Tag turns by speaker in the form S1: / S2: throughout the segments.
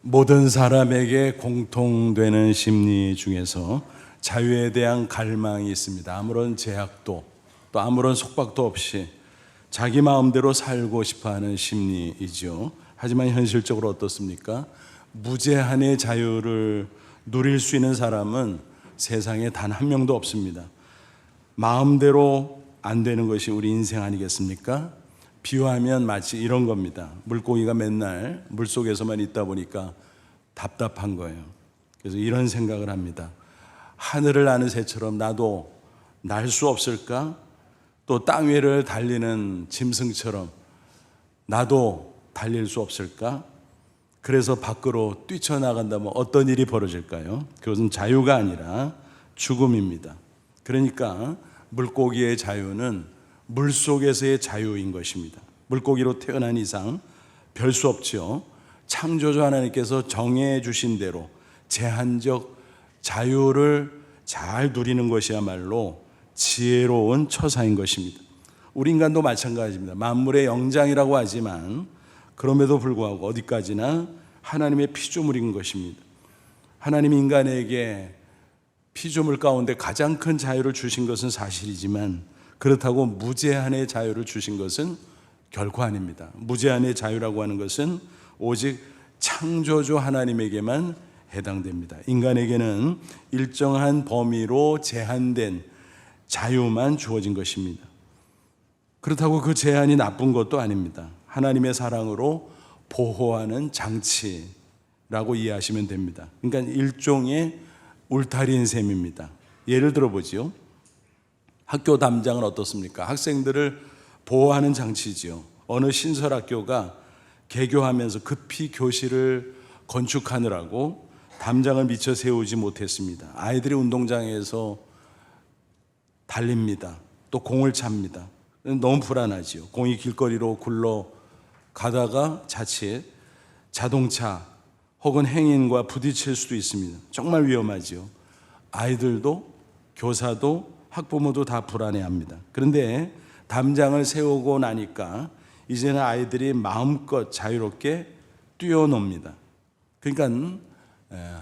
S1: 모든 사람에게 공통되는 심리 중에서 자유에 대한 갈망이 있습니다. 아무런 제약도 또 아무런 속박도 없이 자기 마음대로 살고 싶어하는 심리이죠. 하지만 현실적으로 어떻습니까? 무제한의 자유를 누릴 수 있는 사람은 세상에 단 한 명도 없습니다. 마음대로 안 되는 것이 우리 인생 아니겠습니까? 비유하면 마치 이런 겁니다. 물고기가 맨날 물속에서만 있다 보니까 답답한 거예요. 그래서 이런 생각을 합니다. 하늘을 나는 새처럼 나도 날 수 없을까? 또 땅 위를 달리는 짐승처럼 나도 달릴 수 없을까? 그래서 밖으로 뛰쳐나간다면 어떤 일이 벌어질까요? 그것은 자유가 아니라 죽음입니다. 그러니까 물고기의 자유는 물속에서의 자유인 것입니다. 물고기로 태어난 이상 별 수 없죠. 창조주 하나님께서 정해 주신 대로 제한적 자유를 잘 누리는 것이야말로 지혜로운 처사인 것입니다. 우리 인간도 마찬가지입니다. 만물의 영장이라고 하지만 그럼에도 불구하고 어디까지나 하나님의 피조물인 것입니다. 하나님이 인간에게 피조물 가운데 가장 큰 자유를 주신 것은 사실이지만 그렇다고 무제한의 자유를 주신 것은 결코 아닙니다. 무제한의 자유라고 하는 것은 오직 창조주 하나님에게만 해당됩니다. 인간에게는 일정한 범위로 제한된 자유만 주어진 것입니다. 그렇다고 그 제한이 나쁜 것도 아닙니다. 하나님의 사랑으로 보호하는 장치라고 이해하시면 됩니다. 그러니까 일종의 울타리인 셈입니다. 예를 들어보지요. 학교 담장은 어떻습니까? 학생들을 보호하는 장치지요. 어느 신설학교가 개교하면서 급히 교실을 건축하느라고 담장을 미처 세우지 못했습니다. 아이들이 운동장에서 달립니다. 또 공을 찹니다. 너무 불안하지요. 공이 길거리로 굴러가다가 자칫 자동차 혹은 행인과 부딪힐 수도 있습니다. 정말 위험하지요. 아이들도 교사도 학부모도 다 불안해합니다. 그런데 담장을 세우고 나니까 이제는 아이들이 마음껏 자유롭게 뛰어놉니다. 그러니까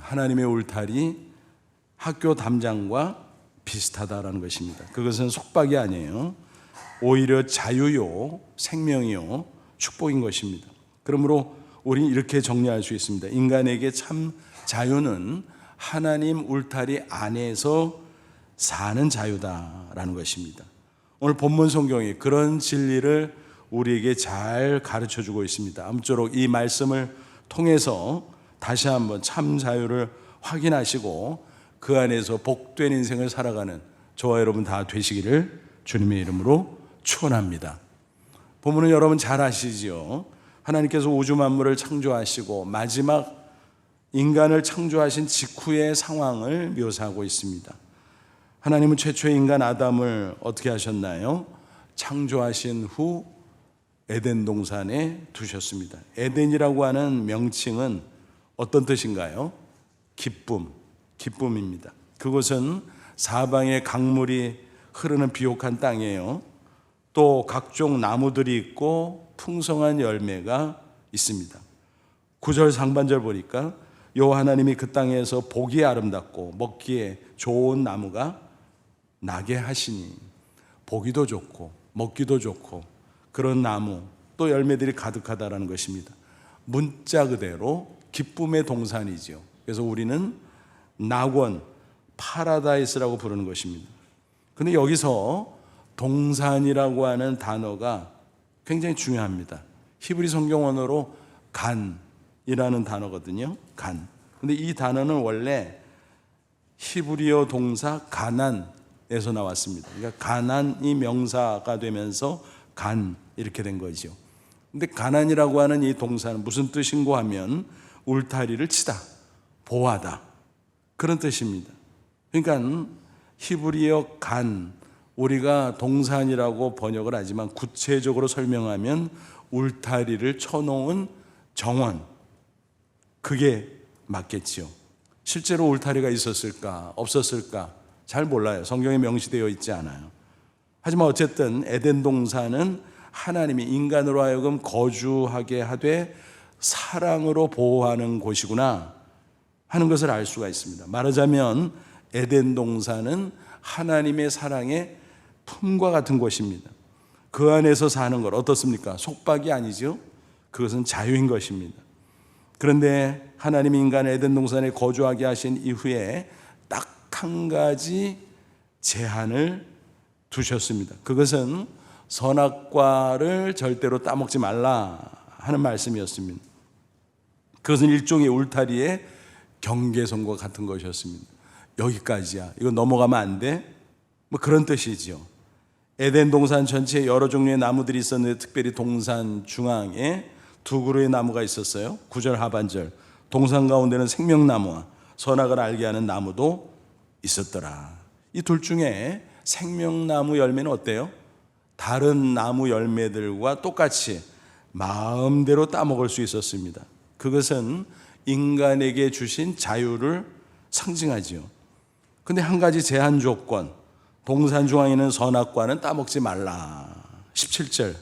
S1: 하나님의 울타리 학교 담장과 비슷하다라는 것입니다. 그것은 속박이 아니에요. 오히려 자유요, 생명이요, 축복인 것입니다. 그러므로 우리는 이렇게 정리할 수 있습니다. 인간에게 참 자유는 하나님 울타리 안에서 사는 자유다라는 것입니다. 오늘 본문 성경이 그런 진리를 우리에게 잘 가르쳐 주고 있습니다. 아무쪼록 이 말씀을 통해서 다시 한번 참 자유를 확인하시고 그 안에서 복된 인생을 살아가는 저와 여러분 다 되시기를 주님의 이름으로 축원합니다. 본문은 여러분 잘 아시지요. 하나님께서 우주 만물을 창조하시고 마지막 인간을 창조하신 직후의 상황을 묘사하고 있습니다. 하나님은 최초의 인간 아담을 어떻게 하셨나요? 창조하신 후 에덴 동산에 두셨습니다. 에덴이라고 하는 명칭은 어떤 뜻인가요? 기쁨입니다. 그곳은 사방에 강물이 흐르는 비옥한 땅이에요. 또 각종 나무들이 있고 풍성한 열매가 있습니다. 9절 상반절 보니까 여호와 하나님이 그 땅에서 보기에 아름답고 먹기에 좋은 나무가 나게 하시니 보기도 좋고 먹기도 좋고 그런 나무 또 열매들이 가득하다라는 것입니다. 문자 그대로 기쁨의 동산이죠. 그래서 우리는 낙원, 파라다이스라고 부르는 것입니다. 그런데 여기서 동산이라고 하는 단어가 굉장히 중요합니다. 히브리 성경 언어로 간이라는 단어거든요. 간. 근데 이 단어는 원래 히브리어 동사 가난에서 나왔습니다. 그러니까 가난이 명사가 되면서 간 이렇게 된 거죠. 근데 가난이라고 하는 이 동사는 무슨 뜻인고 하면 울타리를 치다, 보호하다 그런 뜻입니다. 그러니까 히브리어 간 우리가 동산이라고 번역을 하지만 구체적으로 설명하면 울타리를 쳐놓은 정원 그게 맞겠지요. 실제로 울타리가 있었을까 없었을까 잘 몰라요. 성경에 명시되어 있지 않아요. 하지만 어쨌든 에덴 동산은 하나님이 인간으로 하여금 거주하게 하되 사랑으로 보호하는 곳이구나 하는 것을 알 수가 있습니다. 말하자면 에덴 동산은 하나님의 사랑의 품과 같은 곳입니다. 그 안에서 사는 것 어떻습니까? 속박이 아니죠. 그것은 자유인 것입니다. 그런데 하나님이 인간을 에덴 동산에 거주하게 하신 이후에 딱 한 가지 제한을 두셨습니다. 그것은 선악과를 절대로 따먹지 말라 하는 말씀이었습니다. 그것은 일종의 울타리의 경계선과 같은 것이었습니다. 여기까지야. 이거 넘어가면 안 돼? 뭐 그런 뜻이지요. 에덴 동산 전체에 여러 종류의 나무들이 있었는데 특별히 동산 중앙에 두 그루의 나무가 있었어요. 9절 하반절. 동산 가운데는 생명나무와 선악을 알게 하는 나무도 있었더라. 이 둘 중에 생명나무 열매는 어때요? 다른 나무 열매들과 똑같이 마음대로 따먹을 수 있었습니다. 그것은 인간에게 주신 자유를 상징하지요. 근데 한 가지 제한 조건, 동산 중앙에는 선악과는 따먹지 말라. 17절,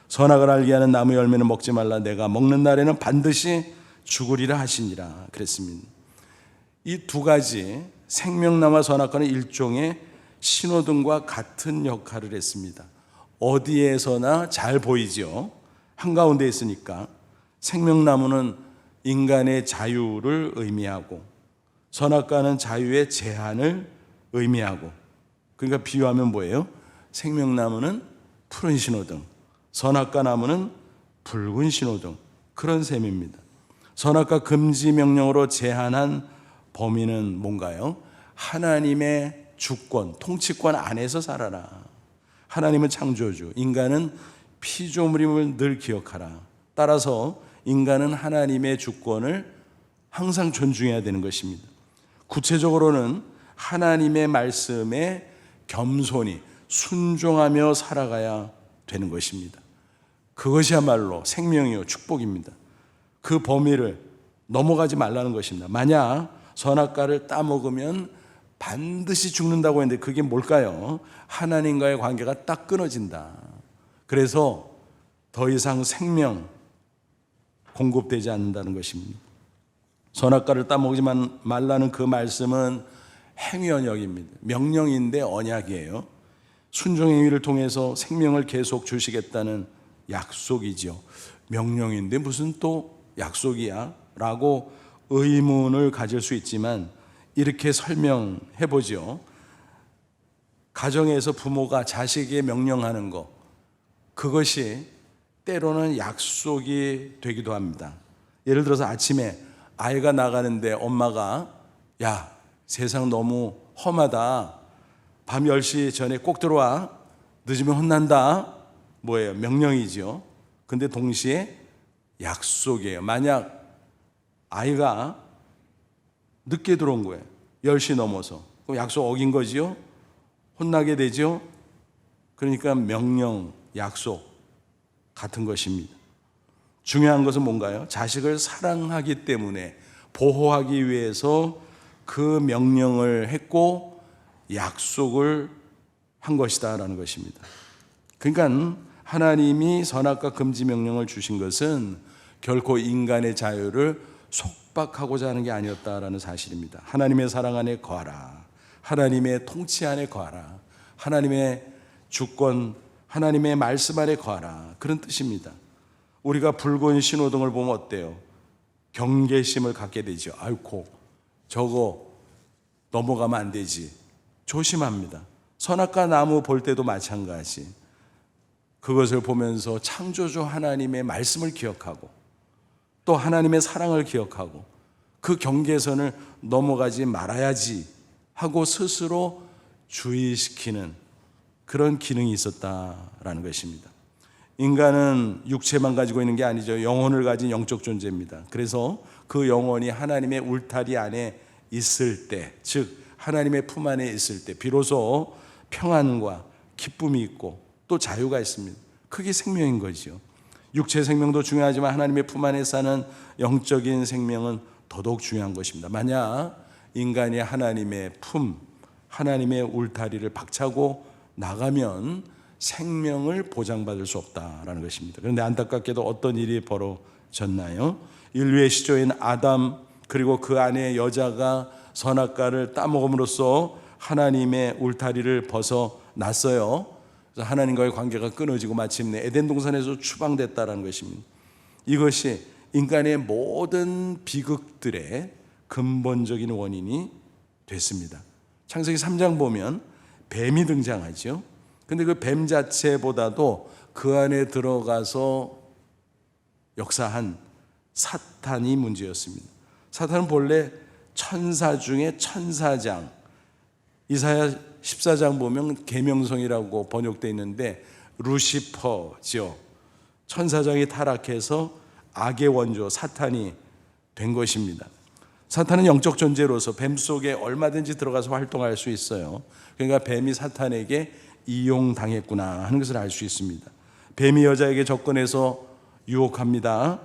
S1: 선악을 알게 하는 나무 열매는 먹지 말라. 내가 먹는 날에는 반드시 죽으리라 하시니라 그랬습니다. 이 두 가지 생명나무와 선악과는 일종의 신호등과 같은 역할을 했습니다. 어디에서나 잘 보이죠. 한가운데 있으니까. 생명나무는 인간의 자유를 의미하고 선악과는 자유의 제한을 의미하고, 그러니까 비유하면 뭐예요? 생명나무는 푸른 신호등, 선악과 나무는 붉은 신호등, 그런 셈입니다. 선악과 금지 명령으로 제한한 범위는 뭔가요? 하나님의 주권, 통치권 안에서 살아라. 하나님은 창조주, 인간은 피조물임을 늘 기억하라. 따라서 인간은 하나님의 주권을 항상 존중해야 되는 것입니다. 구체적으로는 하나님의 말씀에 겸손히 순종하며 살아가야 되는 것입니다. 그것이야말로 생명이요 축복입니다. 그 범위를 넘어가지 말라는 것입니다. 만약 선악과를 따먹으면 반드시 죽는다고 했는데 그게 뭘까요? 하나님과의 관계가 딱 끊어진다. 그래서 더 이상 생명 공급되지 않는다는 것입니다. 선악과를 따먹지 말라는 그 말씀은 행위언약입니다. 명령인데 언약이에요. 순종행위를 통해서 생명을 계속 주시겠다는 약속이죠. 명령인데 무슨 또 약속이야? 라고 의문을 가질 수 있지만 이렇게 설명해 보죠. 가정에서 부모가 자식에게 명령하는 것, 그것이 때로는 약속이 되기도 합니다. 예를 들어서 아침에 아이가 나가는데 엄마가 야, 세상 너무 험하다. 밤 10시 전에 꼭 들어와. 늦으면 혼난다. 뭐예요? 명령이죠. 근데 동시에 약속이에요. 만약 아이가 늦게 들어온 거예요. 10시 넘어서. 그럼 약속 어긴 거지요? 혼나게 되죠? 그러니까 명령, 약속 같은 것입니다. 중요한 것은 뭔가요? 자식을 사랑하기 때문에 보호하기 위해서 그 명령을 했고 약속을 한 것이다라는 것입니다. 그러니까 하나님이 선악과 금지 명령을 주신 것은 결코 인간의 자유를 속박하고자 하는 게 아니었다라는 사실입니다. 하나님의 사랑 안에 거하라. 하나님의 통치 안에 거하라. 하나님의 주권, 하나님의 말씀 안에 거하라. 그런 뜻입니다. 우리가 붉은 신호등을 보면 어때요? 경계심을 갖게 되죠. 아이고, 저거 넘어가면 안 되지. 조심합니다. 선악과 나무 볼 때도 마찬가지. 그것을 보면서 창조주 하나님의 말씀을 기억하고 또 하나님의 사랑을 기억하고 그 경계선을 넘어가지 말아야지 하고 스스로 주의시키는 그런 기능이 있었다라는 것입니다. 인간은 육체만 가지고 있는 게 아니죠. 영혼을 가진 영적 존재입니다. 그래서 그 영혼이 하나님의 울타리 안에 있을 때, 즉 하나님의 품 안에 있을 때 비로소 평안과 기쁨이 있고 또 자유가 있습니다. 그게 생명인 거죠. 육체 생명도 중요하지만 하나님의 품 안에 사는 영적인 생명은 더더욱 중요한 것입니다. 만약 인간이 하나님의 품, 하나님의 울타리를 박차고 나가면 생명을 보장받을 수 없다라는 것입니다. 그런데 안타깝게도 어떤 일이 되어졌나요? 인류의 시조인 아담 그리고 그 안에 여자가 선악과를 따먹음으로써 하나님의 울타리를 벗어났어요. 그래서 하나님과의 관계가 끊어지고 마침내 에덴 동산에서 추방됐다라는 것입니다. 이것이 인간의 모든 비극들의 근본적인 원인이 됐습니다. 창세기 3장 보면 뱀이 등장하죠. 근데 그 뱀 자체보다도 그 안에 들어가서 역사한 사탄이 문제였습니다. 사탄은 본래 천사 중에 천사장, 이사야 14장 보면 계명성이라고 번역되어 있는데 루시퍼죠. 천사장이 타락해서 악의 원조 사탄이 된 것입니다. 사탄은 영적 존재로서 뱀 속에 얼마든지 들어가서 활동할 수 있어요. 그러니까 뱀이 사탄에게 이용당했구나 하는 것을 알 수 있습니다. 뱀이 여자에게 접근해서 유혹합니다.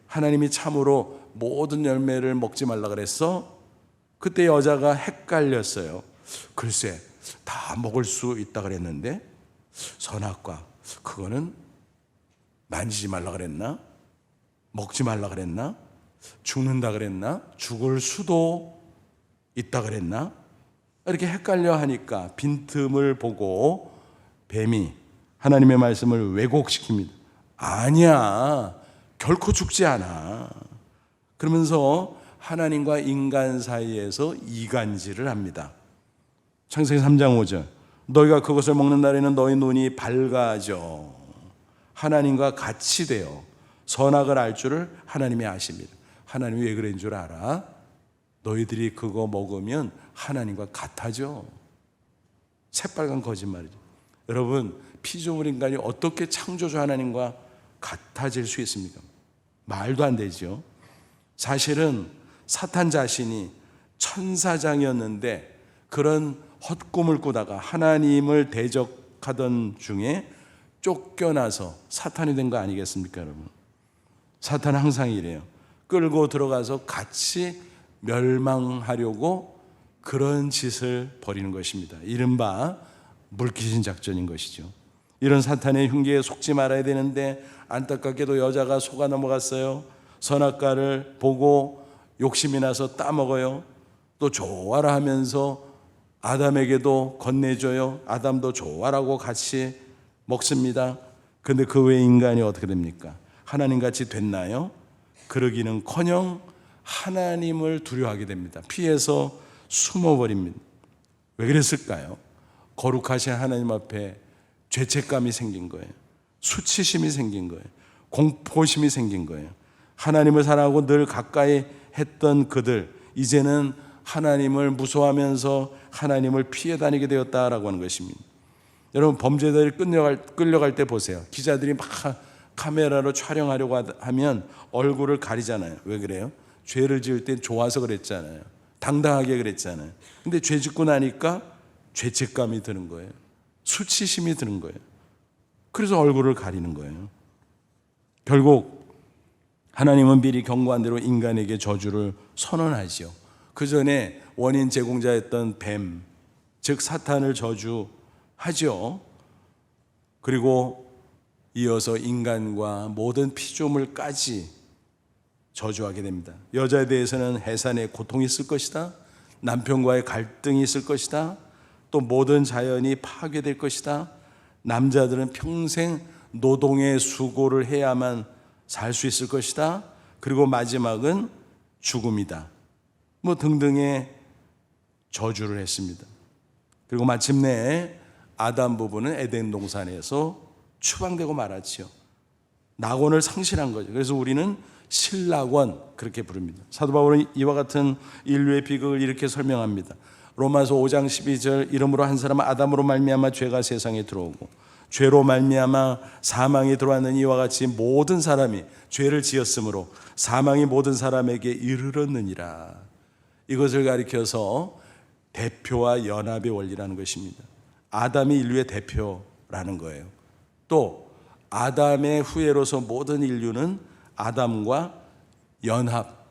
S1: 하나님이 참으로 모든 열매를 먹지 말라 그랬어? 그때 여자가 헷갈렸어요. 글쎄, 다 먹을 수 있다 그랬는데 선악과 그거는 만지지 말라 그랬나? 먹지 말라 그랬나? 죽는다 그랬나? 죽을 수도 있다 그랬나? 이렇게 헷갈려 하니까 빈틈을 보고 뱀이 하나님의 말씀을 왜곡시킵니다. 아니야, 결코 죽지 않아. 그러면서 하나님과 인간 사이에서 이간질을 합니다. 창세기 3장 5절 너희가 그것을 먹는 날에는 너희 눈이 밝아져 하나님과 같이 되어 선악을 알 줄을 하나님이 아십니다. 하나님이 왜 그런 줄 알아? 너희들이 그거 먹으면 하나님과 같아져. 새빨간 거짓말이죠. 여러분, 피조물 인간이 어떻게 창조주 하나님과 같아질 수 있습니까? 말도 안 되죠. 사실은 사탄 자신이 천사장이었는데 그런 헛꿈을 꾸다가 하나님을 대적하던 중에 쫓겨나서 사탄이 된 거 아니겠습니까, 여러분? 사탄은 항상 이래요. 끌고 들어가서 같이 멸망하려고 그런 짓을 벌이는 것입니다. 이른바 물귀신 작전인 것이죠. 이런 사탄의 흉기에 속지 말아야 되는데 안타깝게도 여자가 속아 넘어갔어요. 선악과를 보고 욕심이 나서 따먹어요. 또 좋아라 하면서 아담에게도 건네줘요. 아담도 좋아라고 같이 먹습니다. 근데 그 외 인간이 어떻게 됩니까? 하나님같이 됐나요? 그러기는커녕 하나님을 두려워하게 됩니다. 피해서 숨어버립니다. 왜 그랬을까요? 거룩하신 하나님 앞에 죄책감이 생긴 거예요. 수치심이 생긴 거예요. 공포심이 생긴 거예요. 하나님을 사랑하고 늘 가까이 했던 그들, 이제는 하나님을 무서워하면서 하나님을 피해 다니게 되었다라고 하는 것입니다. 여러분, 범죄자들이 끌려갈 때 보세요. 기자들이 막 카메라로 촬영하려고 하면 얼굴을 가리잖아요. 왜 그래요? 죄를 지을 땐 좋아서 그랬잖아요. 당당하게 그랬잖아요. 근데 죄 짓고 나니까 죄책감이 드는 거예요. 수치심이 드는 거예요. 그래서 얼굴을 가리는 거예요. 결국 하나님은 미리 경고한 대로 인간에게 저주를 선언하지요. 그 전에 원인 제공자였던 뱀, 즉 사탄을 저주하죠. 그리고 이어서 인간과 모든 피조물까지 저주하게 됩니다. 여자에 대해서는 해산의 고통이 있을 것이다. 남편과의 갈등이 있을 것이다. 또 모든 자연이 파괴될 것이다. 남자들은 평생 노동의 수고를 해야만 살 수 있을 것이다. 그리고 마지막은 죽음이다. 뭐 등등의 저주를 했습니다. 그리고 마침내 아담 부부는 에덴 동산에서 추방되고 말았지요. 낙원을 상실한 거죠. 그래서 우리는 신락원 그렇게 부릅니다. 사도 바울은 이와 같은 인류의 비극을 이렇게 설명합니다. 로마서 5장 12절 이러므로 한 사람은 아담으로 말미암아 죄가 세상에 들어오고 죄로 말미암아 사망이 들어왔는 이와 같이 모든 사람이 죄를 지었으므로 사망이 모든 사람에게 이르렀느니라. 이것을 가리켜서 대표와 연합의 원리라는 것입니다. 아담이 인류의 대표라는 거예요. 또 아담의 후예로서 모든 인류는 아담과 연합,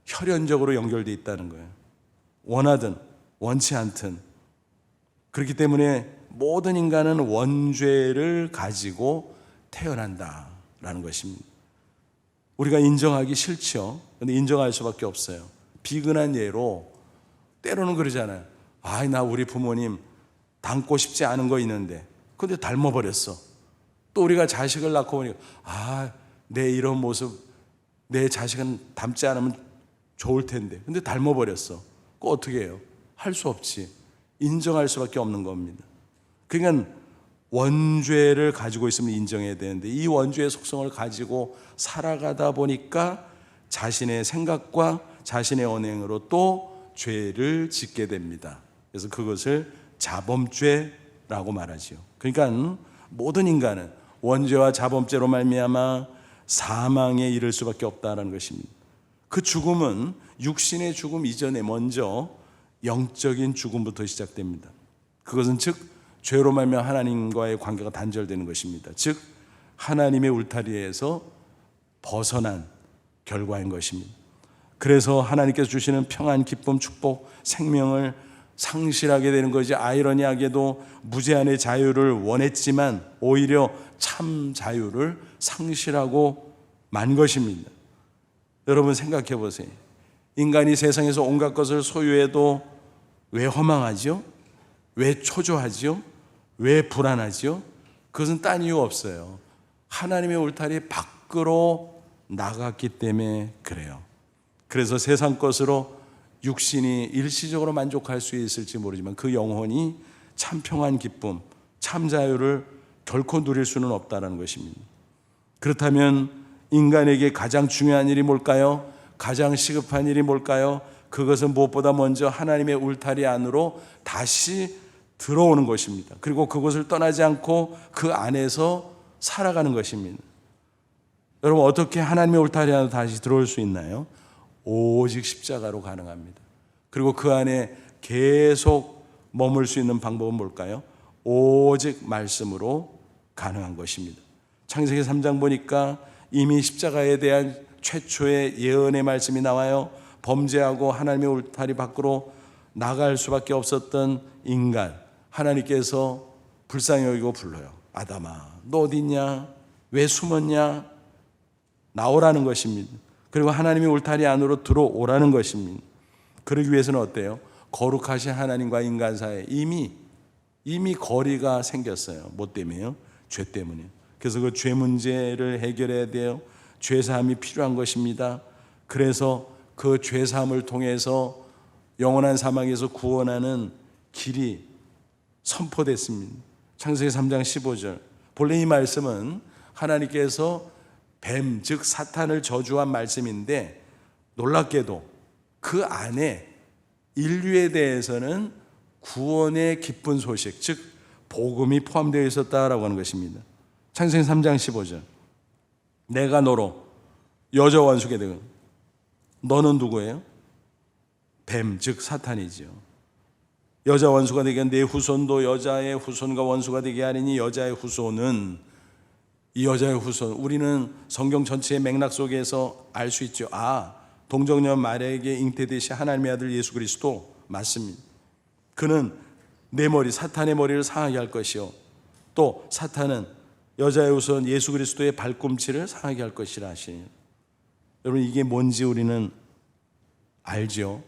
S1: 혈연적으로 연결되어 있다는 거예요. 원하든 원치 않든. 그렇기 때문에 모든 인간은 원죄를 가지고 태어난다라는 것입니다. 우리가 인정하기 싫죠. 근데 인정할 수밖에 없어요. 비근한 예로 때로는 그러잖아요. 나 우리 부모님 닮고 싶지 않은 거 있는데 근데 닮아버렸어. 또 우리가 자식을 낳고 보니까 내 이런 모습 내 자식은 닮지 않으면 좋을 텐데 근데 닮아버렸어. 그거 어떻게 해요? 할 수 없지. 인정할 수밖에 없는 겁니다. 그러니까 원죄를 가지고 있으면 인정해야 되는데 이 원죄의 속성을 가지고 살아가다 보니까 자신의 생각과 자신의 언행으로 또 죄를 짓게 됩니다. 그래서 그것을 자범죄라고 말하지요. 그러니까 모든 인간은 원죄와 자범죄로 말미암아 사망에 이를 수밖에 없다는 것입니다. 그 죽음은 육신의 죽음 이전에 먼저 영적인 죽음부터 시작됩니다. 그것은 즉 죄로 말미암아 하나님과의 관계가 단절되는 것입니다. 즉 하나님의 울타리에서 벗어난 결과인 것입니다. 그래서 하나님께서 주시는 평안, 기쁨, 축복, 생명을 상실하게 되는 것이 아이러니하게도 무제한의 자유를 원했지만 오히려 참 자유를 상실하고 만 것입니다. 여러분 생각해 보세요. 인간이 세상에서 온갖 것을 소유해도 왜 허망하죠? 왜 초조하죠? 왜 불안하죠? 그것은 딴 이유 없어요. 하나님의 울타리 밖으로 나갔기 때문에 그래요. 그래서 세상 것으로 육신이 일시적으로 만족할 수 있을지 모르지만 그 영혼이 참 평안, 기쁨, 참 자유를 결코 누릴 수는 없다는 것입니다. 그렇다면 인간에게 가장 중요한 일이 뭘까요? 가장 시급한 일이 뭘까요? 그것은 무엇보다 먼저 하나님의 울타리 안으로 다시 들어오는 것입니다. 그리고 그것을 떠나지 않고 그 안에서 살아가는 것입니다. 여러분 어떻게 하나님의 울타리 안으로 다시 들어올 수 있나요? 오직 십자가로 가능합니다. 그리고 그 안에 계속 머물 수 있는 방법은 뭘까요? 오직 말씀으로 가능한 것입니다. 창세기 3장 보니까 이미 십자가에 대한 최초의 예언의 말씀이 나와요. 범죄하고 하나님의 울타리 밖으로 나갈 수밖에 없었던 인간, 하나님께서 불쌍히 여기고 불러요. 아담아, 너 어디 있냐? 왜 숨었냐? 나오라는 것입니다. 그리고 하나님의 울타리 안으로 들어오라는 것입니다. 그러기 위해서는 어때요? 거룩하신 하나님과 인간 사이에 이미 거리가 생겼어요. 뭐 때문에요? 죄 때문에요. 그래서 그 죄 문제를 해결해야 돼요. 죄 사함이 필요한 것입니다. 그래서 그 죄 사함을 통해서 영원한 사망에서 구원하는 길이 선포됐습니다. 창세기 3장 15절. 본래 이 말씀은 하나님께서 뱀, 즉 사탄을 저주한 말씀인데 놀랍게도 그 안에 인류에 대해서는 구원의 기쁜 소식, 즉 복음이 포함되어 있었다라고 하는 것입니다. 창세기 3장 15절. 내가 너로 여자 원수게 되고 너는 누구예요? 뱀, 즉 사탄이지요. 여자 원수가 되게 내 후손도 여자의 후손과 원수가 되게 하리니 여자의 후손은 이 여자의 후손, 우리는 성경 전체의 맥락 속에서 알 수 있죠. 동정녀 마리아에게 잉태되신 하나님의 아들 예수 그리스도 맞습니다. 그는 내 머리, 사탄의 머리를 상하게 할 것이요 또 사탄은 여자의 후손 예수 그리스도의 발꿈치를 상하게 할 것이라 하시니, 여러분 이게 뭔지 우리는 알죠.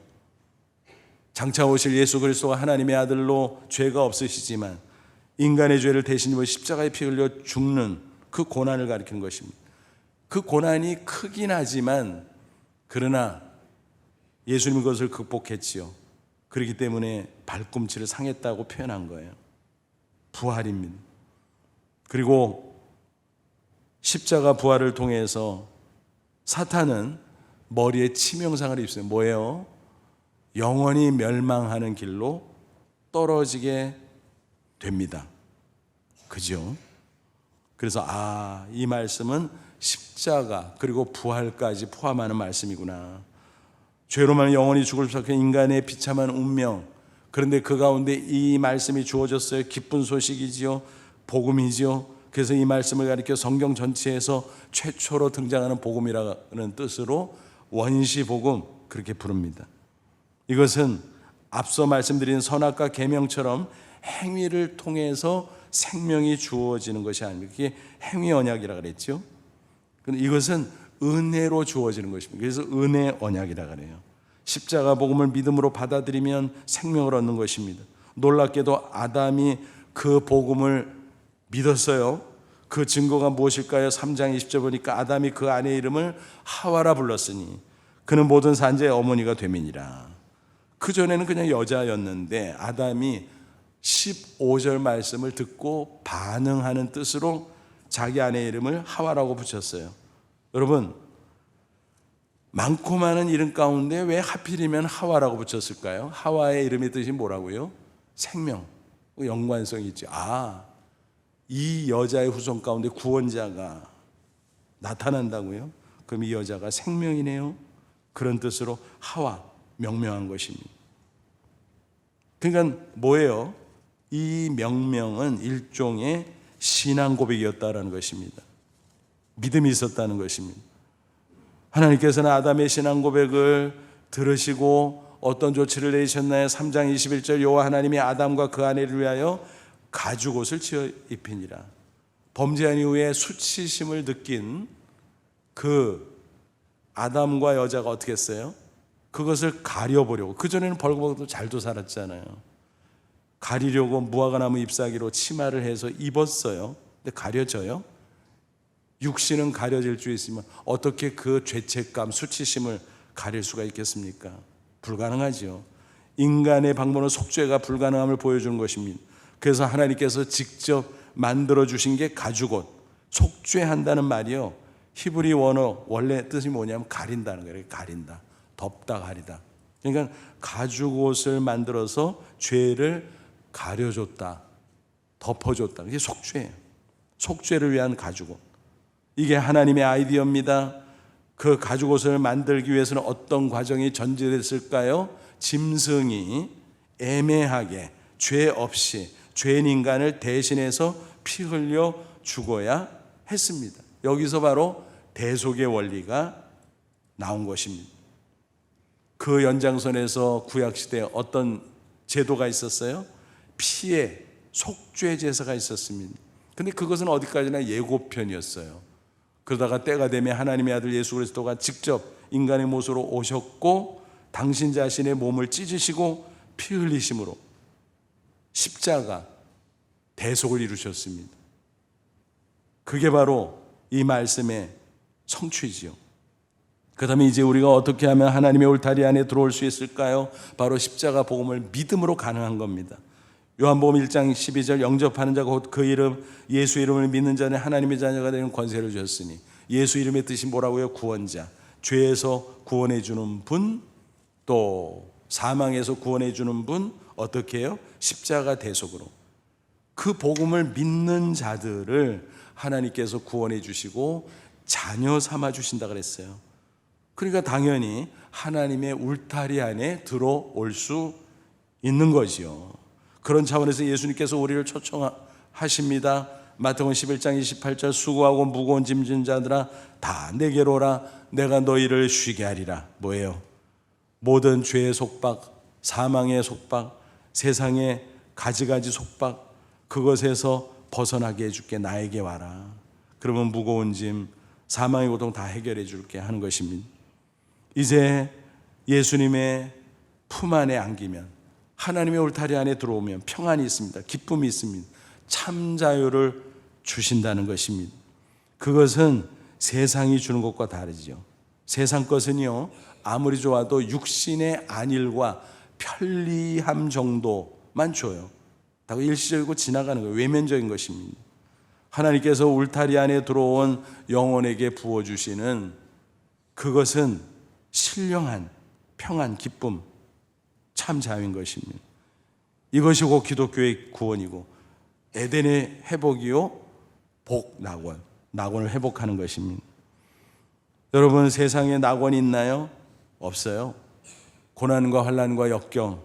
S1: 장차 오실 예수 그리스도가 하나님의 아들로 죄가 없으시지만 인간의 죄를 대신 입어 십자가에 피 흘려 죽는 그 고난을 가리키는 것입니다. 그 고난이 크긴 하지만 그러나 예수님은 그것을 극복했지요. 그렇기 때문에 발꿈치를 상했다고 표현한 거예요. 부활입니다. 그리고 십자가 부활을 통해서 사탄은 머리에 치명상을 입어요. 뭐예요? 영원히 멸망하는 길로 떨어지게 됩니다. 그죠? 그래서 이 말씀은 십자가 그리고 부활까지 포함하는 말씀이구나. 죄로만 영원히 죽을 수밖에 인간의 비참한 운명, 그런데 그 가운데 이 말씀이 주어졌어요. 기쁜 소식이지요, 복음이지요. 그래서 이 말씀을 가리켜 성경 전체에서 최초로 등장하는 복음이라는 뜻으로 원시복음 그렇게 부릅니다. 이것은 앞서 말씀드린 선악과 계명처럼 행위를 통해서 생명이 주어지는 것이 아닙니다. 그게 행위 언약이라고 그랬죠. 이것은 은혜로 주어지는 것입니다. 그래서 은혜 언약이라 그래요. 십자가 복음을 믿음으로 받아들이면 생명을 얻는 것입니다. 놀랍게도 아담이 그 복음을 믿었어요. 그 증거가 무엇일까요? 3장 20절 보니까 아담이 그 아내의 이름을 하와라 불렀으니 그는 모든 산자의 어머니가 됨이니라. 그전에는 그냥 여자였는데 아담이 15절 말씀을 듣고 반응하는 뜻으로 자기 아내의 이름을 하와라고 붙였어요. 여러분, 많고 많은 이름 가운데 왜 하필이면 하와라고 붙였을까요? 하와의 이름의 뜻이 뭐라고요? 생명, 연관성이 있죠. 이 여자의 후손 가운데 구원자가 나타난다고요? 그럼 이 여자가 생명이네요. 그런 뜻으로 하와, 명명한 것입니다. 그러니까 뭐예요? 이 명명은 일종의 신앙 고백이었다라는 것입니다. 믿음이 있었다는 것입니다. 하나님께서는 아담의 신앙 고백을 들으시고 어떤 조치를 내리셨나요? 3장 21절 여호와 하나님이 아담과 그 아내를 위하여 가죽옷을 지어 입히니라. 범죄한 이후에 수치심을 느낀 그 아담과 여자가 어떻게 했어요? 그것을 가려보려고. 그전에는 벌거벗고 잘도 살았잖아요. 가리려고 무화과나무 잎사귀로 치마를 해서 입었어요. 근데 가려져요? 육신은 가려질 수 있으면 어떻게 그 죄책감, 수치심을 가릴 수가 있겠습니까? 불가능하지요. 인간의 방법은 속죄가 불가능함을 보여주는 것입니다. 그래서 하나님께서 직접 만들어주신 게 가죽옷. 속죄한다는 말이요, 히브리 원어 원래 뜻이 뭐냐면 가린다는 거예요. 가린다, 덮다, 가리다. 그러니까 가죽옷을 만들어서 죄를 가려줬다, 덮어줬다. 이게 속죄예요. 속죄를 위한 가죽옷. 이게 하나님의 아이디어입니다. 그 가죽옷을 만들기 위해서는 어떤 과정이 전제됐을까요? 짐승이 애매하게 죄 없이 죄인 인간을 대신해서 피 흘려 죽어야 했습니다. 여기서 바로 대속의 원리가 나온 것입니다. 그 연장선에서 구약시대에 어떤 제도가 있었어요? 피의 속죄 제사가 있었습니다. 근데 그것은 어디까지나 예고편이었어요. 그러다가 때가 되면 하나님의 아들 예수 그리스도가 직접 인간의 모습으로 오셨고 당신 자신의 몸을 찢으시고 피 흘리심으로 십자가 대속을 이루셨습니다. 그게 바로 이 말씀의 성취지요. 그 다음에 이제 우리가 어떻게 하면 하나님의 울타리 안에 들어올 수 있을까요? 바로 십자가 복음을 믿음으로 가능한 겁니다. 요한복음 1장 12절 영접하는 자가 곧 그 이름 예수 이름을 믿는 자는 하나님의 자녀가 되는 권세를 주셨으니, 예수 이름의 뜻이 뭐라고요? 구원자, 죄에서 구원해 주는 분, 또 사망에서 구원해 주는 분, 어떻게 해요? 십자가 대속으로. 그 복음을 믿는 자들을 하나님께서 구원해 주시고 자녀 삼아 주신다 그랬어요. 그러니까 당연히 하나님의 울타리 안에 들어올 수 있는 거지요. 그런 차원에서 예수님께서 우리를 초청하십니다. 마태복음 11장 28절 수고하고 무거운 짐진 자들아 다 내게로 오라 내가 너희를 쉬게 하리라. 뭐예요? 모든 죄의 속박, 사망의 속박, 세상의 가지가지 속박, 그것에서 벗어나게 해줄게. 나에게 와라. 그러면 무거운 짐, 사망의 고통 다 해결해 줄게 하는 것입니다. 이제 예수님의 품 안에 안기면, 하나님의 울타리 안에 들어오면 평안이 있습니다. 기쁨이 있습니다. 참 자유를 주신다는 것입니다. 그것은 세상이 주는 것과 다르죠. 세상 것은요, 아무리 좋아도 육신의 안일과 편리함 정도만 줘요. 다 일시적이고 지나가는 거예요. 외면적인 것입니다. 하나님께서 울타리 안에 들어온 영혼에게 부어주시는 그것은 신령한 평안, 기쁨, 참 자유인 것입니다. 이것이 곧 기독교의 구원이고 에덴의 회복이요, 복, 낙원, 낙원을 회복하는 것입니다. 여러분, 세상에 낙원이 있나요? 없어요. 고난과 환난과 역경,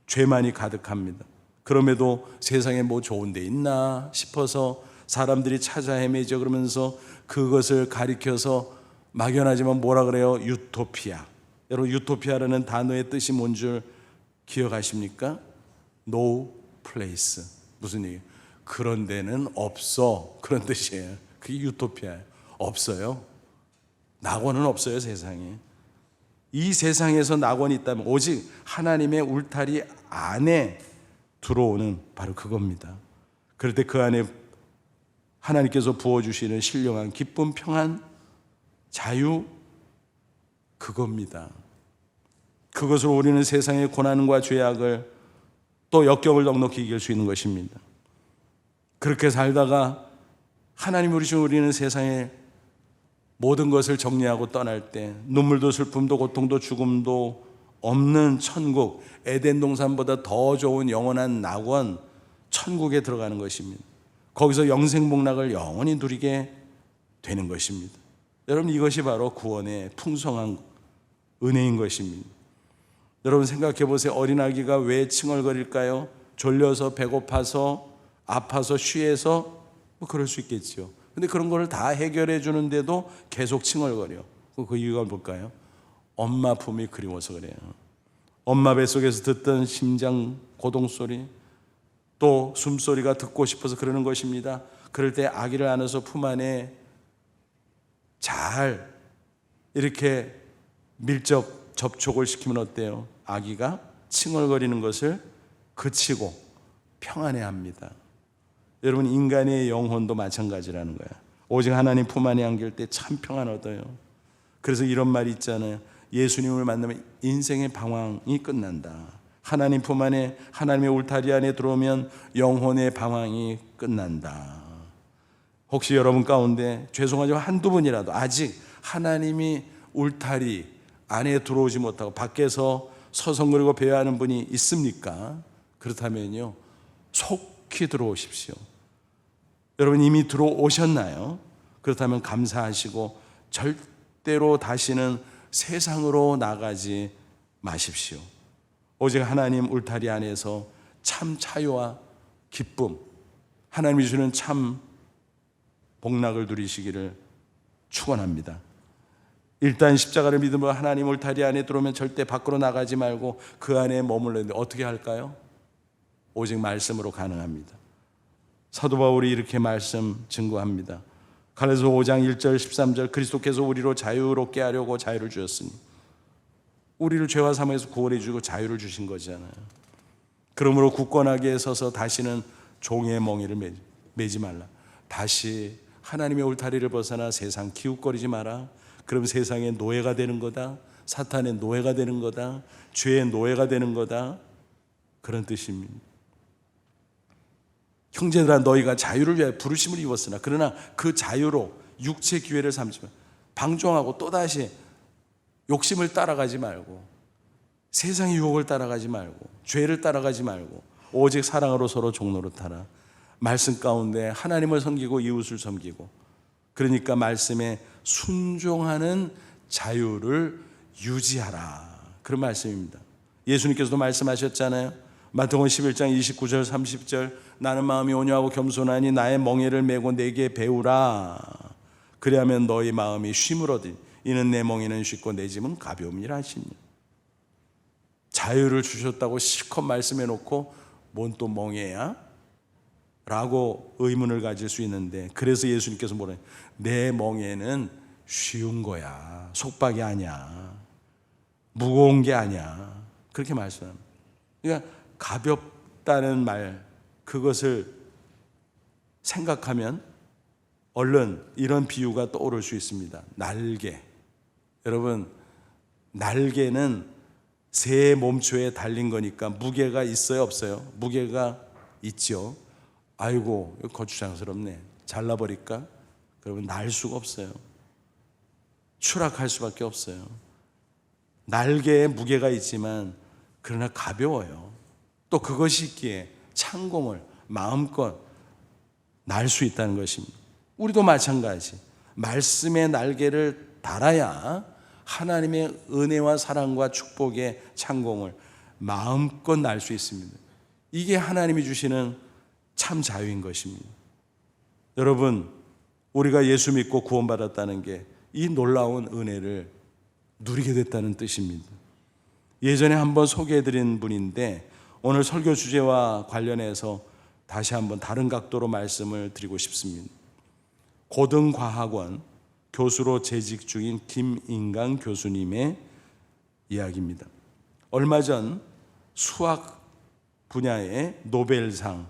S1: 죄만이 가득합니다. 그럼에도 세상에 뭐 좋은 데 있나 싶어서 사람들이 찾아 헤매죠. 그러면서 그것을 가리켜서 막연하지만 뭐라 그래요? 유토피아. 여러분, 유토피아라는 단어의 뜻이 뭔 줄 기억하십니까? No place. 무슨 얘기예요? 그런 데는 없어. 그런 뜻이에요. 그게 유토피아예요. 없어요. 낙원은 없어요, 세상에. 이 세상에서 낙원이 있다면 오직 하나님의 울타리 안에 들어오는 바로 그겁니다. 그럴 때 그 안에 하나님께서 부어주시는 신령한 기쁨, 평안, 자유, 그겁니다. 그것으로 우리는 세상의 고난과 죄악을 또 역경을 넉넉히 이길 수 있는 것입니다. 그렇게 살다가 하나님 우리신 우리는 세상의 모든 것을 정리하고 떠날 때 눈물도 슬픔도 고통도 죽음도 없는 천국, 에덴 동산보다 더 좋은 영원한 낙원, 천국에 들어가는 것입니다. 거기서 영생복락을 영원히 누리게 되는 것입니다. 여러분, 이것이 바로 구원의 풍성한 은혜인 것입니다. 여러분 생각해 보세요. 어린아기가 왜 칭얼거릴까요? 졸려서, 배고파서, 아파서, 쉬해서, 뭐 그럴 수 있겠죠. 근데 그런 걸 다 해결해 주는데도 계속 칭얼거려. 그 이유가 뭘까요? 엄마 품이 그리워서 그래요. 엄마 뱃속에서 듣던 심장 고동소리, 또 숨소리가 듣고 싶어서 그러는 것입니다. 그럴 때 아기를 안아서 품 안에 잘 이렇게 밀접 접촉을 시키면 어때요? 아기가 칭얼거리는 것을 그치고 평안해합니다. 여러분, 인간의 영혼도 마찬가지라는 거예요. 오직 하나님 품 안에 안길 때 참 평안 얻어요. 그래서 이런 말이 있잖아요. 예수님을 만나면 인생의 방황이 끝난다. 하나님 품 안에, 하나님의 울타리 안에 들어오면 영혼의 방황이 끝난다. 혹시 여러분 가운데 죄송하지만 한두 분이라도 아직 하나님이 울타리 안에 들어오지 못하고 밖에서 서성거리고 배회하는 분이 있습니까? 그렇다면요, 속히 들어오십시오. 여러분 이미 들어오셨나요? 그렇다면 감사하시고 절대로 다시는 세상으로 나가지 마십시오. 오직 하나님 울타리 안에서 참 자유와 기쁨, 하나님이 주시는 참 복락을 누리시기를 축원합니다. 일단 십자가를 믿음으로 하나님 울타리 안에 들어오면 절대 밖으로 나가지 말고 그 안에 머물렀는데 어떻게 할까요? 오직 말씀으로 가능합니다. 사도 바울이 이렇게 말씀 증거합니다. 갈라디아서 5장 1절 13절 그리스도께서 우리로 자유롭게 하려고 자유를 주셨으니, 우리를 죄와 사망에서 구원해 주고 자유를 주신 거잖아요. 그러므로 굳건하게 서서 다시는 종의 멍에를 매지 말라. 다시 하나님의 울타리를 벗어나 세상 기웃거리지 마라. 그럼 세상의 노예가 되는 거다. 사탄의 노예가 되는 거다. 죄의 노예가 되는 거다. 그런 뜻입니다. 형제들아, 너희가 자유를 위하여 부르심을 입었으나 그러나 그 자유로 육체 기회를 삼지 마. 방종하고 또다시 욕심을 따라가지 말고, 세상의 유혹을 따라가지 말고, 죄를 따라가지 말고 오직 사랑으로 서로 종노릇하라. 말씀 가운데 하나님을 섬기고 이웃을 섬기고, 그러니까 말씀에 순종하는 자유를 유지하라. 그런 말씀입니다. 예수님께서도 말씀하셨잖아요. 마태복음 11장 29절 30절 나는 마음이 온유하고 겸손하니 나의 멍에를 메고 내게 배우라. 그리하면 너희 마음이 쉼을 얻으니 이는 내 멍에는 쉽고 내 짐은 가벼움이라 하시니. 자유를 주셨다고 실컷 말씀해 놓고 뭔 또 멍에야? 라고 의문을 가질 수 있는데, 그래서 예수님께서 뭐래요? 내 멍에는 쉬운 거야. 속박이 아니야. 무거운 게 아니야. 그렇게 말씀합니다. 그러니까 가볍다는 말, 그것을 생각하면 얼른 이런 비유가 떠오를 수 있습니다. 날개. 여러분, 날개는 새 몸초에 달린 거니까 무게가 있어요, 없어요? 무게가 있죠. 아이고, 이거 거추장스럽네. 잘라버릴까? 그러면 날 수가 없어요. 추락할 수밖에 없어요. 날개에 무게가 있지만 그러나 가벼워요. 또 그것이 있기에 창공을 마음껏 날 수 있다는 것입니다. 우리도 마찬가지. 말씀의 날개를 달아야 하나님의 은혜와 사랑과 축복의 창공을 마음껏 날 수 있습니다. 이게 하나님이 주시는 참 자유인 것입니다. 여러분, 우리가 예수 믿고 구원받았다는 게 이 놀라운 은혜를 누리게 됐다는 뜻입니다. 예전에 한번 소개해드린 분인데 오늘 설교 주제와 관련해서 다시 한번 다른 각도로 말씀을 드리고 싶습니다. 고등과학원 교수로 재직 중인 김인강 교수님의 이야기입니다. 얼마 전 수학 분야의 노벨상이라고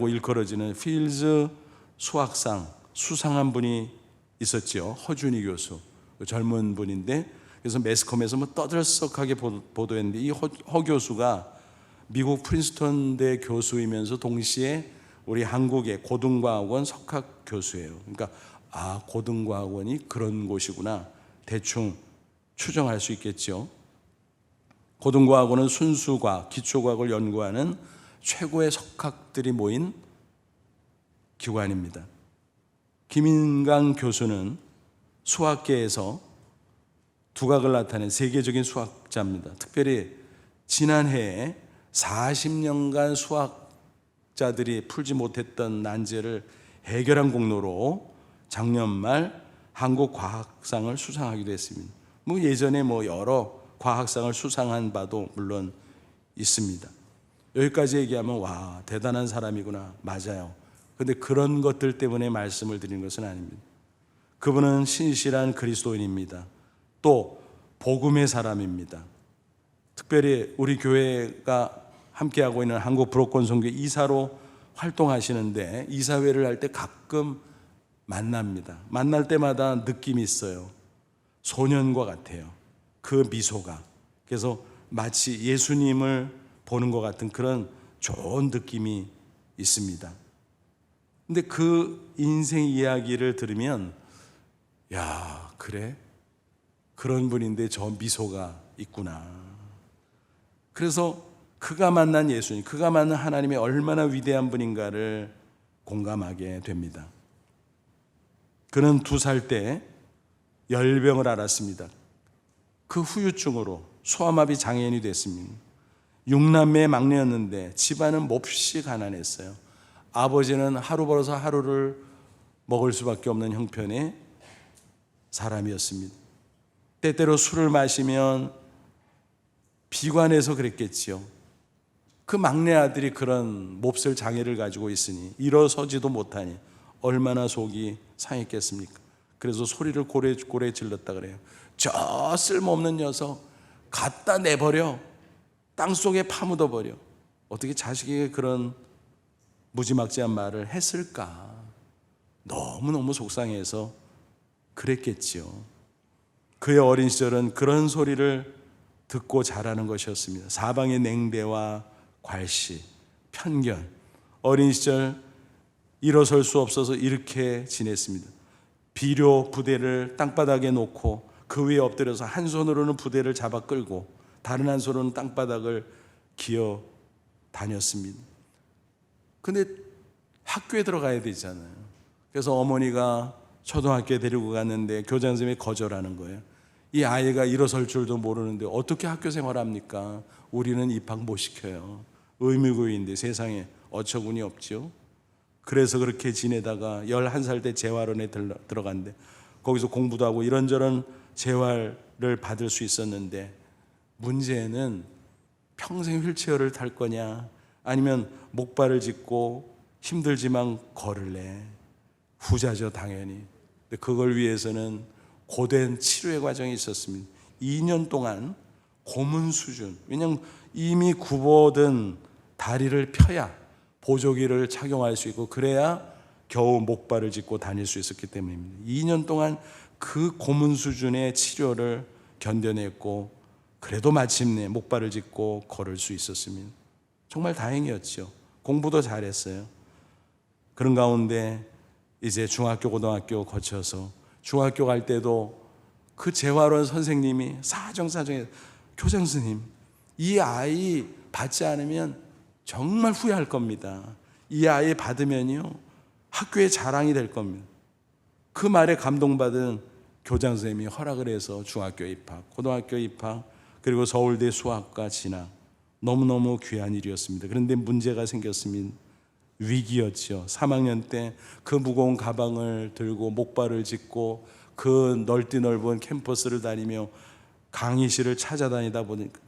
S1: 일컬어지는 필즈 수학상 수상한 분이 있었죠. 허준희 교수, 젊은 분인데, 그래서 매스컴에서 뭐 떠들썩하게 보도했는데, 이 허 교수가 미국 프린스턴대 교수이면서 동시에 우리 한국의 고등과학원 석학 교수예요. 그러니까 고등과학원이 그런 곳이구나 대충 추정할 수 있겠죠. 고등과학원은 순수과학, 기초과학을 연구하는 최고의 석학들이 모인 기관입니다. 김인강 교수는 수학계에서 두각을 나타낸 세계적인 수학자입니다. 특별히 지난해에 40년간 수학자들이 풀지 못했던 난제를 해결한 공로로 작년 말 한국과학상을 수상하기도 했습니다. 예전에 여러 과학상을 수상한 바도 물론 있습니다. 여기까지 얘기하면 와, 대단한 사람이구나. 맞아요. 그런데 그런 것들 때문에 말씀을 드리는 것은 아닙니다. 그분은 신실한 그리스도인입니다. 또 복음의 사람입니다. 특별히 우리 교회가 함께하고 있는 한국 브로큰 선교 이사로 활동하시는데, 이사회를 할 때 가끔 만납니다. 만날 때마다 느낌이 있어요. 소년과 같아요. 그 미소가. 그래서 마치 예수님을 보는 것 같은 그런 좋은 느낌이 있습니다. 근데 그 인생 이야기를 들으면, 야, 그래? 그런 분인데 저 미소가 있구나. 그래서 그가 만난 예수님, 그가 만난 하나님이 얼마나 위대한 분인가를 공감하게 됩니다. 그는 2살 때 열병을 앓았습니다. 그 후유증으로 소아마비 장애인이 됐습니다. 6남매의 막내였는데 집안은 몹시 가난했어요. 아버지는 하루 벌어서 하루를 먹을 수밖에 없는 형편의 사람이었습니다. 때때로 술을 마시면 비관해서 그랬겠지요. 그 막내 아들이 그런 몹쓸 장애를 가지고 있으니 일어서지도 못하니 얼마나 속이 상했겠습니까? 그래서 소리를 고래 질렀다 그래요. 저 쓸모없는 녀석 갖다 내버려, 땅속에 파묻어버려. 어떻게 자식에게 그런 무지막지한 말을 했을까? 너무너무 속상해서 그랬겠지요. 그의 어린 시절은 그런 소리를 듣고 자라는 것이었습니다. 사방의 냉대와 괄시, 편견. 어린 시절 일어설 수 없어서 이렇게 지냈습니다. 비료 부대를 땅바닥에 놓고 그 위에 엎드려서 한 손으로는 부대를 잡아 끌고 다른 한 손으로는 땅바닥을 기어 다녔습니다. 근데 학교에 들어가야 되잖아요. 그래서 어머니가 초등학교에 데리고 갔는데 교장 선생님이 거절하는 거예요. 이 아이가 일어설 줄도 모르는데 어떻게 학교 생활합니까? 우리는 입학 못 시켜요. 의무교육인데 세상에 어처구니 없죠. 그래서 그렇게 지내다가 11살 때 재활원에 들어갔는데 거기서 공부도 하고 이런저런 재활을 받을 수 있었는데, 문제는 평생 휠체어를 탈 거냐 아니면 목발을 짚고 힘들지만 걸을래. 후자죠, 당연히. 근데 그걸 위해서는 고된 치료의 과정이 있었습니다. 2년 동안 고문 수준. 왜냐하면 이미 굽어든 다리를 펴야 보조기를 착용할 수 있고 그래야 겨우 목발을 짚고 다닐 수 있었기 때문입니다. 2년 동안 그 고문 수준의 치료를 견뎌냈고 그래도 마침내 목발을 짚고 걸을 수 있었습니다. 정말 다행이었죠. 공부도 잘했어요. 그런 가운데 이제 중학교, 고등학교 거쳐서 중학교 갈 때도 그 재활원 선생님이 사정사정해, 교장 선생님, 이 아이 받지 않으면 정말 후회할 겁니다. 이 아이 받으면요 학교의 자랑이 될 겁니다. 그 말에 감동받은 교장 선생님이 허락을 해서 중학교 입학, 고등학교 입학, 그리고 서울대 수학과 진학. 너무너무 귀한 일이었습니다. 그런데 문제가 생겼습니다. 위기였죠. 3학년 때 그 무거운 가방을 들고 목발을 짚고 그 넓은 캠퍼스를 다니며 강의실을 찾아다니다 보니까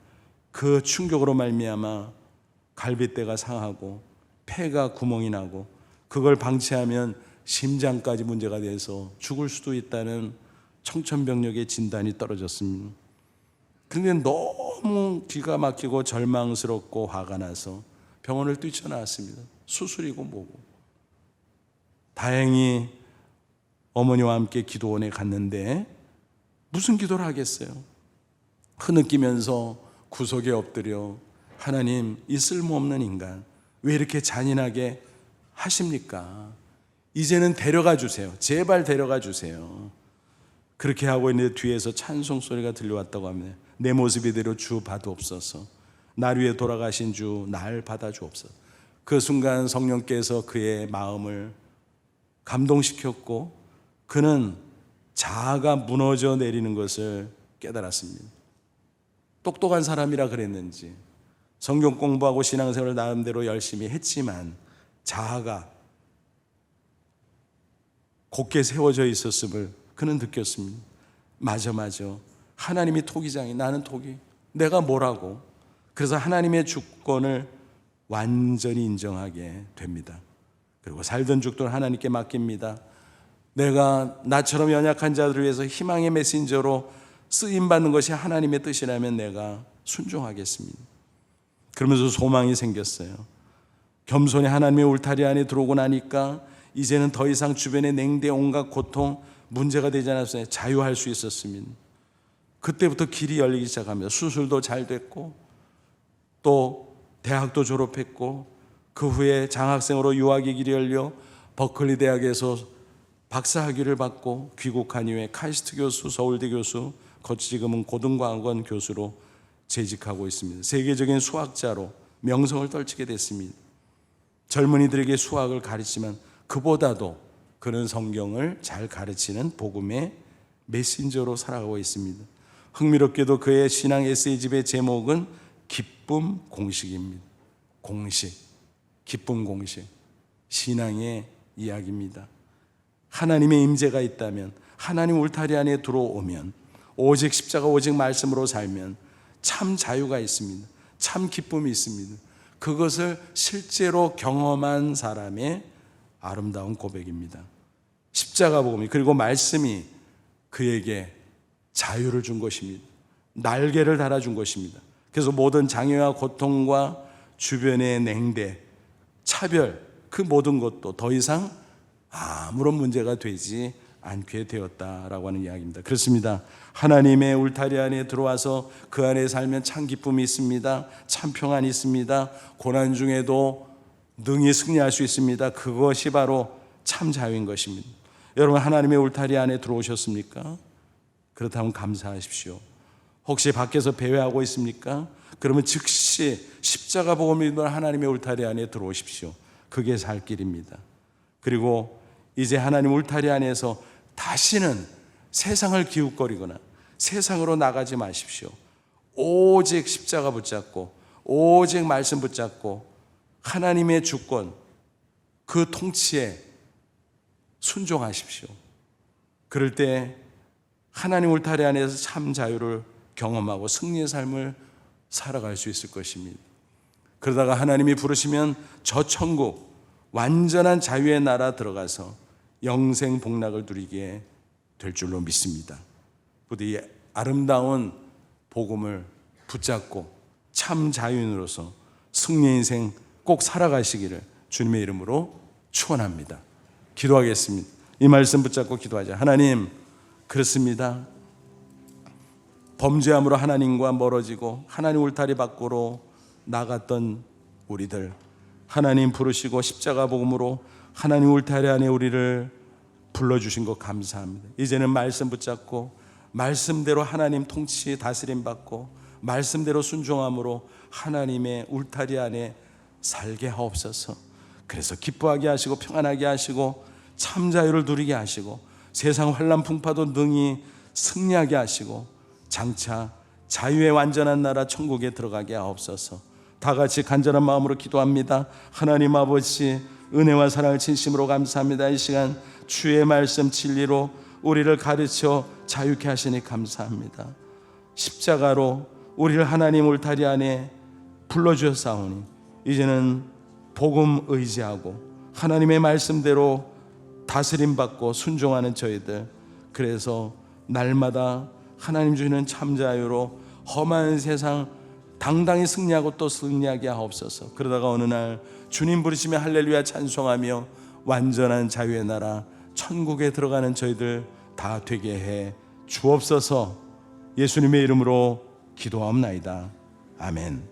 S1: 그 충격으로 말미암아 갈비뼈가 상하고 폐가 구멍이 나고 그걸 방치하면 심장까지 문제가 돼서 죽을 수도 있다는 청천벽력의 진단이 떨어졌습니다. 그런데 너무 기가 막히고 절망스럽고 화가 나서 병원을 뛰쳐나왔습니다. 수술이고 뭐고. 다행히 어머니와 함께 기도원에 갔는데 무슨 기도를 하겠어요? 흐느끼면서 구석에 엎드려 하나님, 이 쓸모없는 인간 왜 이렇게 잔인하게 하십니까? 이제는 데려가 주세요. 제발 데려가 주세요. 그렇게 하고 있는데 뒤에서 찬송 소리가 들려왔다고 합니다. 내 모습 이대로 주 받으옵소서. 날 위해 돌아가신 주 날 받아주옵소서. 그 순간 성령께서 그의 마음을 감동시켰고 그는 자아가 무너져 내리는 것을 깨달았습니다. 똑똑한 사람이라 그랬는지 성경 공부하고 신앙생활을 나름대로 열심히 했지만 자아가 곧게 세워져 있었음을 그는 느꼈습니다. 맞아. 하나님이 토기장이, 나는 토기. 내가 뭐라고? 그래서 하나님의 주권을 완전히 인정하게 됩니다. 그리고 살든 죽든 하나님께 맡깁니다. 내가 나처럼 연약한 자들을 위해서 희망의 메신저로 쓰임받는 것이 하나님의 뜻이라면 내가 순종하겠습니다. 그러면서 소망이 생겼어요. 겸손히 하나님의 울타리 안에 들어오고 나니까 이제는 더 이상 주변의 냉대, 온갖 고통, 문제가 되지 않았어요. 자유할 수 있었습니다. 그때부터 길이 열리기 시작합니다. 수술도 잘 됐고 또 대학도 졸업했고 그 후에 장학생으로 유학의 길이 열려 버클리 대학에서 박사학위를 받고 귀국한 이후에 카이스트 교수, 서울대 교수, 지금은 고등과학원 교수로 재직하고 있습니다. 세계적인 수학자로 명성을 떨치게 됐습니다. 젊은이들에게 수학을 가르치지만 그보다도 그는 성경을 잘 가르치는 복음의 메신저로 살아가고 있습니다. 흥미롭게도 그의 신앙 에세이집의 제목은 기쁨 공식입니다. 공식, 기쁨 공식, 신앙의 이야기입니다. 하나님의 임재가 있다면, 하나님 울타리 안에 들어오면, 오직 십자가, 오직 말씀으로 살면 참 자유가 있습니다. 참 기쁨이 있습니다. 그것을 실제로 경험한 사람의 아름다운 고백입니다. 십자가 복음이, 그리고 말씀이 그에게 자유를 준 것입니다. 날개를 달아준 것입니다. 그래서 모든 장애와 고통과 주변의 냉대, 차별, 그 모든 것도 더 이상 아무런 문제가 되지 않게 되었다라고 하는 이야기입니다. 그렇습니다. 하나님의 울타리 안에 들어와서 그 안에 살면 참 기쁨이 있습니다. 참 평안이 있습니다. 고난 중에도 능히 승리할 수 있습니다. 그것이 바로 참 자유인 것입니다. 여러분, 하나님의 울타리 안에 들어오셨습니까? 그렇다면 감사하십시오. 혹시 밖에서 배회하고 있습니까? 그러면 즉시 십자가 복음을 믿는 하나님의 울타리 안에 들어오십시오. 그게 살 길입니다. 그리고 이제 하나님 울타리 안에서 다시는 세상을 기웃거리거나 세상으로 나가지 마십시오. 오직 십자가 붙잡고 오직 말씀 붙잡고 하나님의 주권, 그 통치에 순종하십시오. 그럴 때 하나님 울타리 안에서 참 자유를 경험하고 승리의 삶을 살아갈 수 있을 것입니다. 그러다가 하나님이 부르시면 저 천국, 완전한 자유의 나라 들어가서 영생 복락을 누리게 될 줄로 믿습니다. 부디 이 아름다운 복음을 붙잡고 참 자유인으로서 승리의 인생 꼭 살아가시기를 주님의 이름으로 축원합니다. 기도하겠습니다. 이 말씀 붙잡고 기도하자. 하나님, 그렇습니다. 범죄함으로 하나님과 멀어지고 하나님 울타리 밖으로 나갔던 우리들, 하나님 부르시고 십자가 복음으로 하나님 울타리 안에 우리를 불러주신 것 감사합니다. 이제는 말씀 붙잡고 말씀대로 하나님 통치 다스림 받고 말씀대로 순종함으로 하나님의 울타리 안에 살게 하옵소서. 그래서 기뻐하게 하시고 평안하게 하시고 참 자유를 누리게 하시고 세상 환난 풍파도 능히 승리하게 하시고 장차 자유의 완전한 나라 천국에 들어가게 하옵소서. 다 같이 간절한 마음으로 기도합니다. 하나님 아버지, 은혜와 사랑을 진심으로 감사합니다. 이 시간 주의 말씀 진리로 우리를 가르쳐 자유케 하시니 감사합니다. 십자가로 우리를 하나님 울타리 안에 불러주셨사오니 이제는 복음 의지하고 하나님의 말씀대로 다스림 받고 순종하는 저희들, 그래서 날마다 하나님 주시는 참 자유로 험한 세상 당당히 승리하고 또 승리하게 하옵소서. 그러다가 어느 날 주님 부르시며 할렐루야 찬송하며 완전한 자유의 나라 천국에 들어가는 저희들 다 되게 해 주옵소서. 예수님의 이름으로 기도하옵나이다. 아멘.